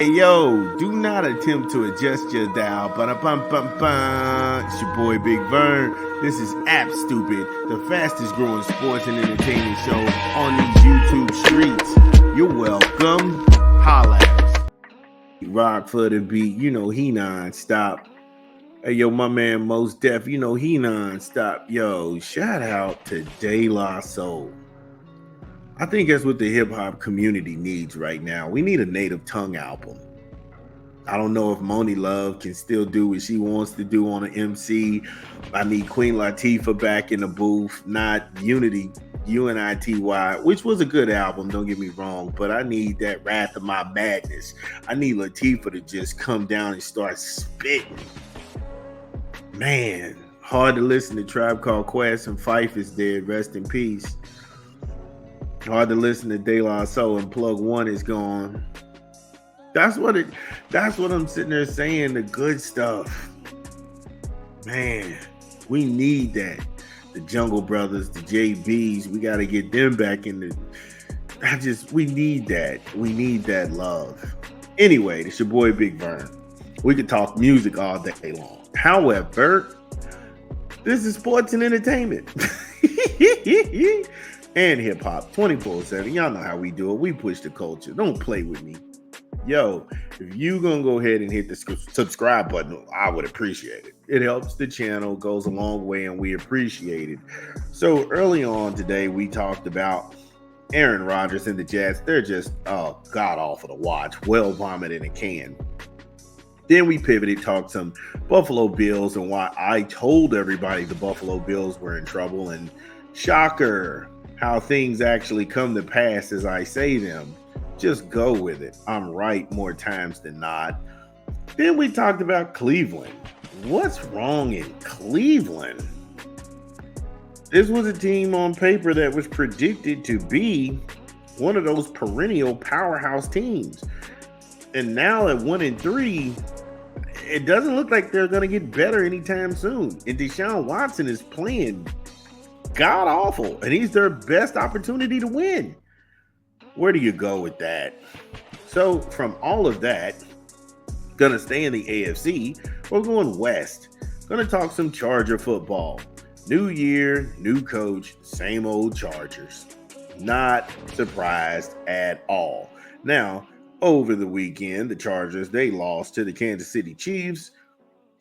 Hey yo, do not attempt to adjust your dial. Ba-da-bum-bum-bum. It's your boy Big Vern. This is App Stupid, the fastest growing sports and entertainment show on these YouTube streets. You're welcome. Holla at us. Rock for the beat, you know he non-stop. Hey yo, my man Mos Def, you know he non-stop. Yo, shout out to De La Soul. I think that's what the hip hop community needs right now. We need a native tongue album. I don't know if Moni Love can still do what she wants to do on an MC. I need Queen Latifah back in the booth, not Unity, UNITY, which was a good album, don't get me wrong, but I need that Wrath of My Madness. I need Latifah to just come down and start spitting. Man, hard to listen to Tribe Called Quest and Phife is dead, rest in peace. Hard to listen to De La Soul and Plug One is gone. That's what I'm sitting there saying, the good stuff. Man, we need that. The Jungle Brothers, the JBs, we got to get them back in the... we need that. We need that love. Anyway, it's your boy Big Vern. We could talk music all day long. However, this is sports and entertainment. And hip-hop 24/7. Y'all know how we do it. We push the culture. Don't play with me. Yo, if you gonna go ahead and hit the subscribe button, I would appreciate it. It helps the channel, goes a long way, and we appreciate it. So early on today, we talked about Aaron Rodgers and the Jets. They're just god-awful to watch. Well vomit in a can. Then we pivoted, talked some Buffalo Bills and why I told everybody the Buffalo Bills were in trouble. And shocker, how things actually come to pass as I say them. Just go with it. I'm right more times than not. Then we talked about Cleveland. What's wrong in Cleveland? This was a team on paper that was predicted to be one of those perennial powerhouse teams. And now at 1-3, it doesn't look like they're going to get better anytime soon. And Deshaun Watson is playing god awful, and he's their best opportunity to win. Where do you go with that? So from all of that, gonna stay in the AFC, we're going west. Gonna talk some Charger football. New year, new coach, same old Chargers. Not surprised at all. Now, over the weekend, the Chargers, they lost to the Kansas City Chiefs,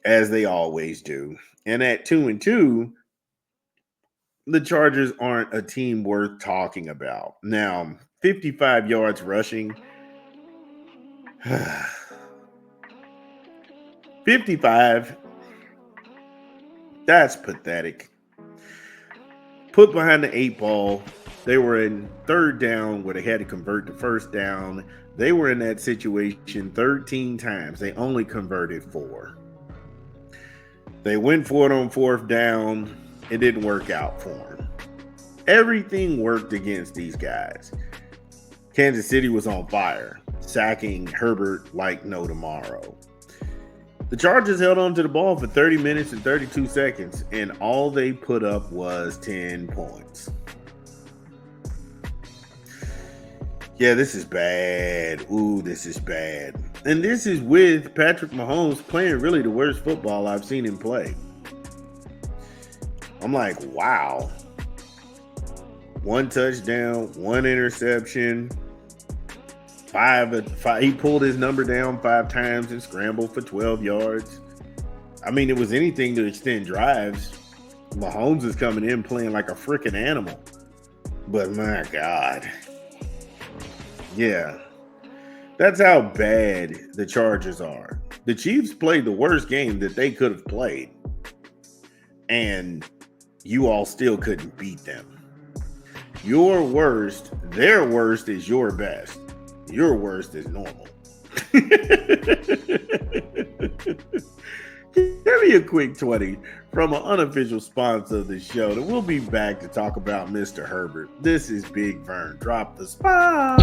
as they always do. And at 2-2, the Chargers aren't a team worth talking about. Now, 55 yards rushing. 55. That's pathetic. Put behind the 8 ball. They were in third down where they had to convert the first down. They were in that situation 13 times. They only converted 4. They went for it on fourth down. It didn't work out for them. Everything worked against these guys. Kansas City was on fire, sacking Herbert like no tomorrow. The Chargers held on to the ball for 30 minutes and 32 seconds, and all they put up was 10 points. Yeah, this is bad. Ooh, this is bad. And this is with Patrick Mahomes playing really the worst football I've seen him play. I'm like, wow. 1 touchdown, 1 interception, 5. He pulled his number down 5 times and scrambled for 12 yards. I mean, it was anything to extend drives. Mahomes is coming in playing like a freaking animal. But my God. Yeah. That's how bad the Chargers are. The Chiefs played the worst game that they could have played. And you all still couldn't beat them. Your worst, their worst is your best. Your worst is normal. Give me a quick 20 from an unofficial sponsor of the show. Then we'll be back to talk about Mr. Herbert. This is Big Vern. Drop the spot.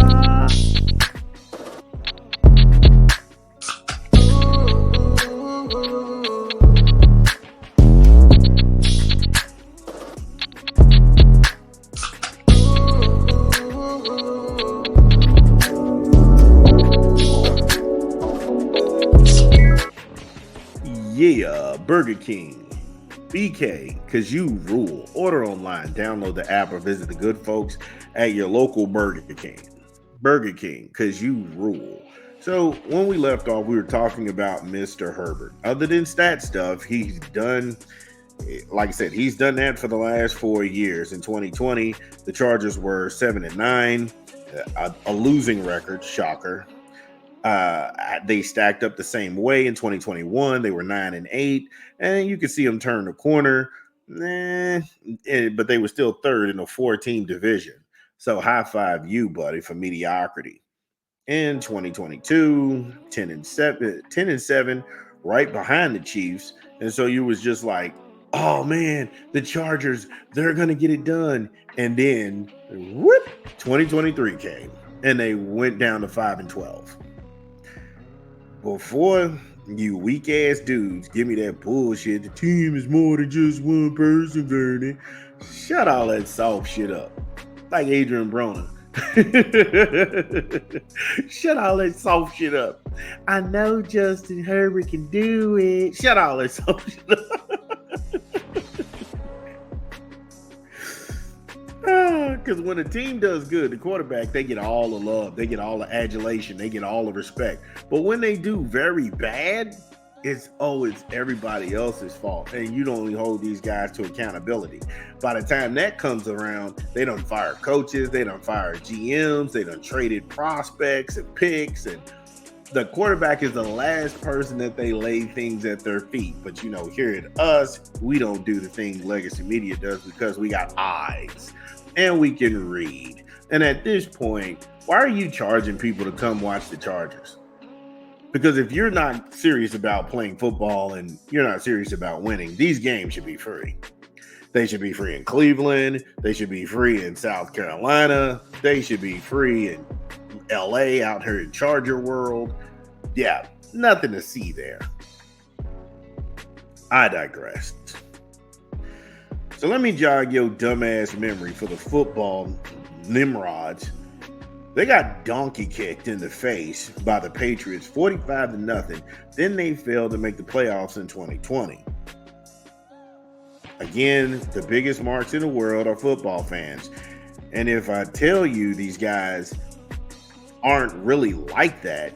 Yeah, Burger King. BK, because you rule. Order online, download the app, or visit the good folks at your local Burger King. Burger King, because you rule. So when we left off, we were talking about Mr. Herbert. Other than stat stuff, he's done, like I said, he's done that for the last 4 years. In 2020, the Chargers were 7-9, a losing record, shocker. They stacked up the same way in 2021. They were 9-8, and you could see them turn the corner. But they were still third in a 4-team division. So high five you, buddy, for mediocrity. In 2022, 10-7, right behind the Chiefs. And so you was just like, oh man, the Chargers, they're gonna get it done. And then whoop, 2023 came and they went down to 5-12. Before you weak ass dudes give me that bullshit, the team is more than just one person, Vernon. Shut all that soft shit up. Like Adrian Broner. Shut all that soft shit up. I know Justin Herbert can do it. Shut all that soft shit up. Because when a team does good, the quarterback, they get all the love, they get all the adulation, they get all the respect. But when they do very bad, it's everybody else's fault. And you don't hold these guys to accountability. By the time that comes around, they done fire coaches, they done fire GMs, they done traded prospects and picks, and the quarterback is the last person that they lay things at their feet. But here at us, we don't do the thing legacy media does because we got eyes and we can read. And at this point, why are you charging people to come watch the Chargers? Because if you're not serious about playing football and you're not serious about winning, these games should be free. They should be free in Cleveland. They should be free in South Carolina. They should be free in LA, out here in Charger World. Yeah, nothing to see there. I digress. So let me jog your dumbass memory for the football Nimrods. They got donkey kicked in the face by the Patriots 45-0. Then they failed to make the playoffs in 2020. Again, the biggest marks in the world are football fans. And if I tell you these guys aren't really like that,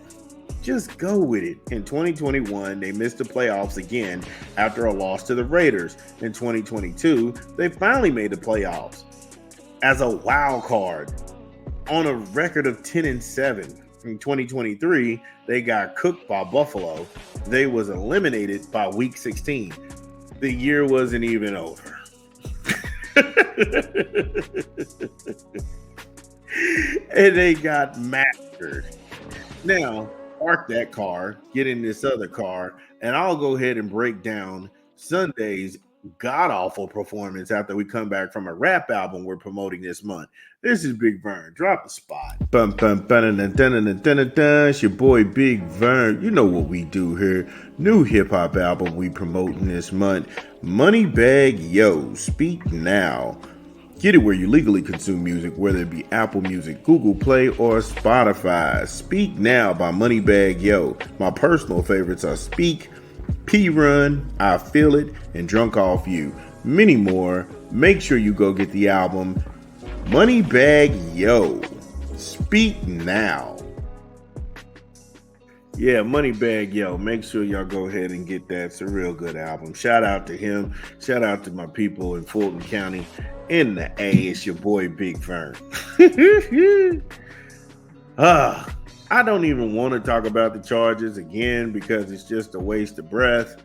just go with it. In 2021, they missed the playoffs again after a loss to the Raiders. In 2022, they finally made the playoffs as a wild card on a record of 10-7. In 2023, they got cooked by Buffalo. They was eliminated by week 16. The year wasn't even over. And they got massacred. Now, park that car, get in this other car, and I'll go ahead and break down Sunday's god-awful performance after we come back from a rap album we're promoting this month. This is Big Vern. Drop the spot. It's your boy Big Vern. You know what we do here. New hip-hop album we promoting this month. Moneybag Yo. Speak now. Get it where you legally consume music, whether it be Apple Music, Google Play, or Spotify. Speak Now by Moneybag Yo. My personal favorites are Speak, P-Run, I Feel It, and Drunk Off You. Many more. Make sure you go get the album Moneybag Yo. Speak Now. Yeah, Moneybag Yo. Make sure y'all go ahead and get that. It's a real good album. Shout out to him. Shout out to my people in Fulton County. In the A, it's your boy Big Vern. I don't even want to talk about the Chargers again because it's just a waste of breath.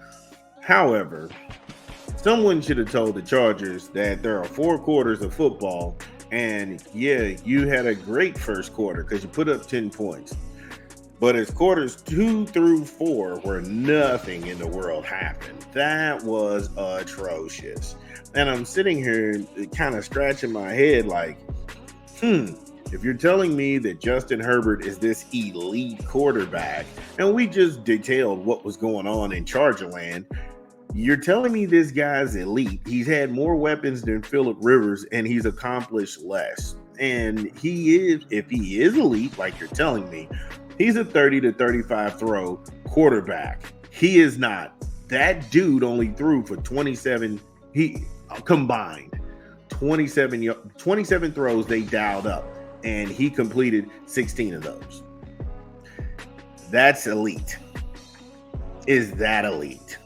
However, someone should have told the Chargers that there are 4 quarters of football, and yeah, you had a great first quarter because you put up 10 points. But it's quarters 2 through 4 where nothing in the world happened. That was atrocious. And I'm sitting here kind of scratching my head like, if you're telling me that Justin Herbert is this elite quarterback, and we just detailed what was going on in Chargerland, you're telling me this guy's elite. He's had more weapons than Phillip Rivers, and he's accomplished less. And if he is elite, like you're telling me, he's a 30 to 35 throw quarterback. He is not That dude only threw for 27. He combined 27 throws they dialed up, and he completed 16 of those. That's elite. Is that elite?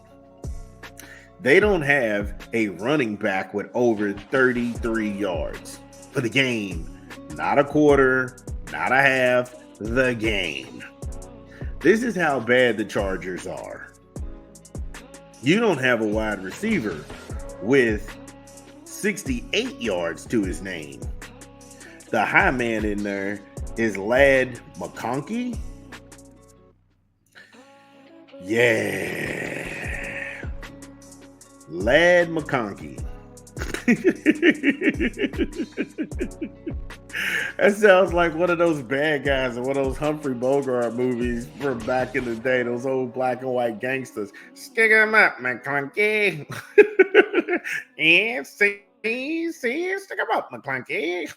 They don't have a running back with over 33 yards for the game. Not a quarter, not a half, the game. This is how bad the Chargers are. You don't have a wide receiver with 68 yards to his name. The high man in there is Ladd McConkey. Yeah. Ladd McConkey. That sounds like one of those bad guys in one of those Humphrey Bogart movies from back in the day, those old black and white gangsters. Stick him up, McConkey. And see, stick him up, McConkey.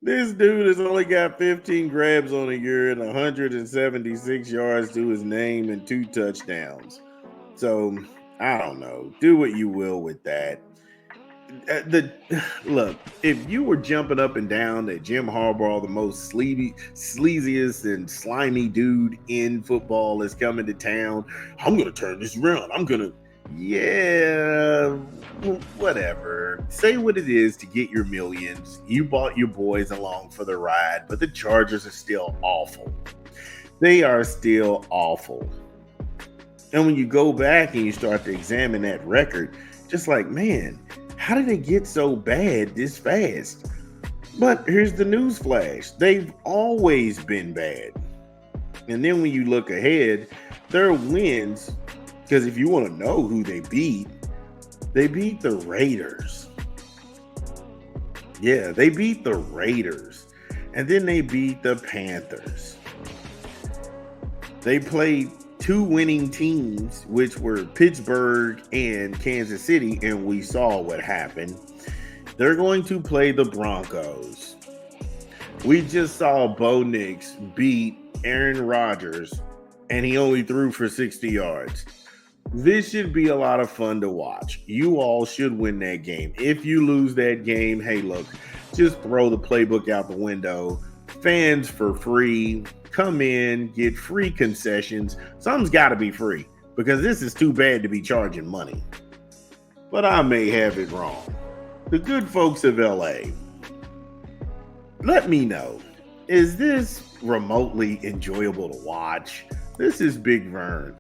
This dude has only got 15 grabs on a year and 176 yards to his name and 2 touchdowns. So, I don't know. Do what you will with that. Look, if you were jumping up and down that Jim Harbaugh, the most sleaziest and slimy dude in football, is coming to town, I'm going to turn this around. Yeah, whatever. Say what it is to get your millions. You bought your boys along for the ride, but the Chargers are still awful. They are still awful. And when you go back and you start to examine that record, just like, man, how did they get so bad this fast? But here's the news flash. They've always been bad. And then when you look ahead, their wins, because if you want to know who they beat the Raiders. Yeah, they beat the Raiders. And then they beat the Panthers. They played 2 winning teams, which were Pittsburgh and Kansas City, and we saw what happened. They're going to play the Broncos. We just saw Bo Nix beat Aaron Rodgers, and he only threw for 60 yards. This should be a lot of fun to watch. You all should win that game. If you lose that game, hey, look, just throw the playbook out the window. Fans for free. Come in, get free concessions. Something's got to be free because this is too bad to be charging money. But I may have it wrong. The good folks of LA, let me know. Is this remotely enjoyable to watch? This is Big Vern.